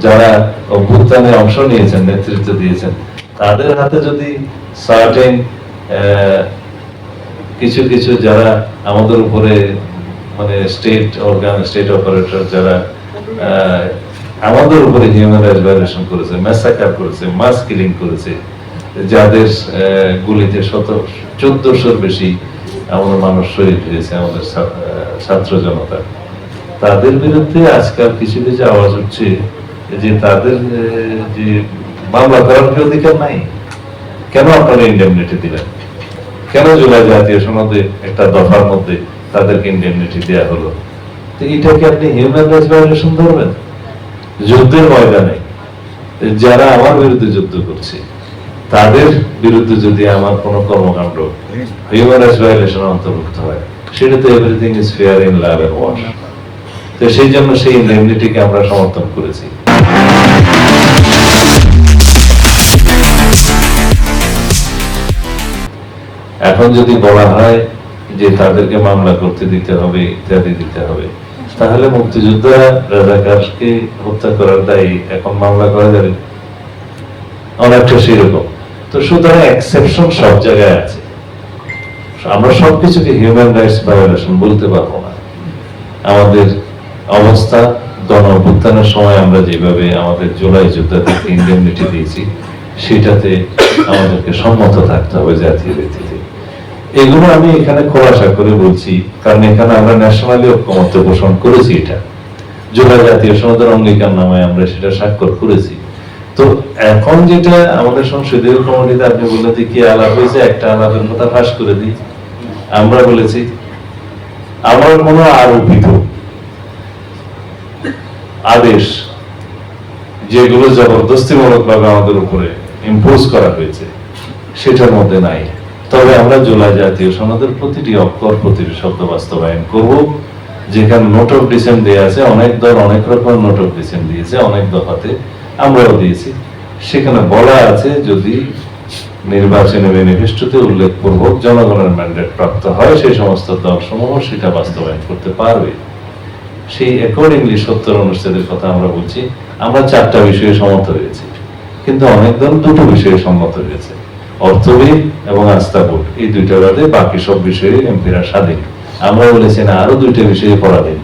যারা অভ্যুত্থানে অংশ নিয়েছেন, নেতৃত্ব দিয়েছেন, তাদের হাতে যদি সার্টেন কিছু কিছু যারা আমাদের উপরে মানে স্টেট অর্গান, স্টেট অপারেটর যারা আমাদের উপরে হিউম্যান রাইটস ভায়োলেশন করেছে, ম্যাসাকার করেছে, মাস কিলিং করেছে, যাদের গুলিতে 1400-র বেশি আমাদের মানুষ শহীদ হয়েছে, আমাদের ছাত্র জনতা, তাদের বিরুদ্ধে আজকাল কিছু কিছু আওয়াজ উঠছে যে তাদের যে মামলা করার কি অধিকার নাই? কেন আপনারা ইন্ডেমনিটি দিলেন? কেন জুলাই জাতীয় সনদে একটা দফার মধ্যে তাদেরকে ইন্ডেমনিটি দেওয়া হলো? তো এটাকে আপনি হিউম্যান রাইটস ভায়োলেশন ধরবেন? যুদ্ধের ময়দানে যারা আমার বিরুদ্ধে যুদ্ধ করছে তাদের বিরুদ্ধে যদি আমার কোনো কর্মকাণ্ড হিউম্যান রাইটস ভায়োলেশন অন্তর্ভুক্ত হয়, সেটা তো everything is fair in love and war. তো সেই জন্য সেই ইন্ডেমনিটিকে আমরা সমর্থন করেছি। এখন যদি বলা হয় যে তাদেরকে মামলা করতে দিতে হবে, ইত্যাদি দিতে হবে, তাহলে মুক্তিযোদ্ধা রাজাকারকে হত্যা করার দায়ী এখন মামলা করা যাবে অনেকটা সেরকম। তো সুতরাং এক্সেপশন সব জায়গায় আছে, আমরা সবকিছুকে হিউম্যান রাইটস ভায়োলেশন বলতে পারবো না। আমাদের অবস্থা গণ অভ্যুত্থানের সময় আমরা যেভাবে আমাদের জুলাই যোদ্ধাদেরকে ইন্ডেমনিটি দিয়েছি, সেটাতে আমাদেরকে সম্মত থাকতে হবে জাতীয় ভিত্তিতে। এগুলো আমি এখানে খোলাসা করে বলছি, কারণ এখানে আমরা ন্যাশনালি ঐক্যমত্য পোষণ করেছি। এটা জুলাই জাতীয় সনদের অঙ্গীকার নামায় আমরা সেটা স্বাক্ষর করেছি। তো এখন যেটা আমাদের সংসদীয় কমিটিতে আপনি বললেন যে কি আলাপ হয়েছে, একটা আলাপের কথা ফাঁস করে দিই। আমরা বলেছি আমার কোনো আরোপিত আদেশ যেগুলো জবরদস্তিমূলক ভাবে আমাদের উপরে ইম্পোজ করা হয়েছে সেটার মধ্যে নাই। তবে আমরা জুলাই জাতীয় সনদের প্রতিটি অক্ষর, প্রতিটি শব্দ বাস্তবায়ন করব। যেখানে নোট অফ ডিসেন্ট দেওয়া আছে, অনেক দল অনেক রকম নোট অফ ডিসেন্ট দিয়েছে, অনেক দফাতে আমরাও দিয়েছি। সেখানে বলা আছে যদি নির্বাচনী ম্যানিফেস্টোতে উল্লেখপূর্বক জনগণের ম্যান্ডেট প্রাপ্ত হয়, সেই সমস্ত দলসমূহ সেটা বাস্তবায়ন করতে পারবে। সেই অ্যাকর্ডিংলি 70 অনুচ্ছেদের কথা আমরা বলছি। আমরা 4টা বিষয়ে সম্মত হয়েছি, কিন্তু অনেক দল 2টো বিষয়ে সম্মত হয়েছে, অর্থবিদ এবং আস্থা ভোট, এই 2টা বাদে বাকি সব বিষয়ে এমপিরা স্বাধীন। আমরা বলেছি না, আরো 2টা বিষয়ে পড়া দিন।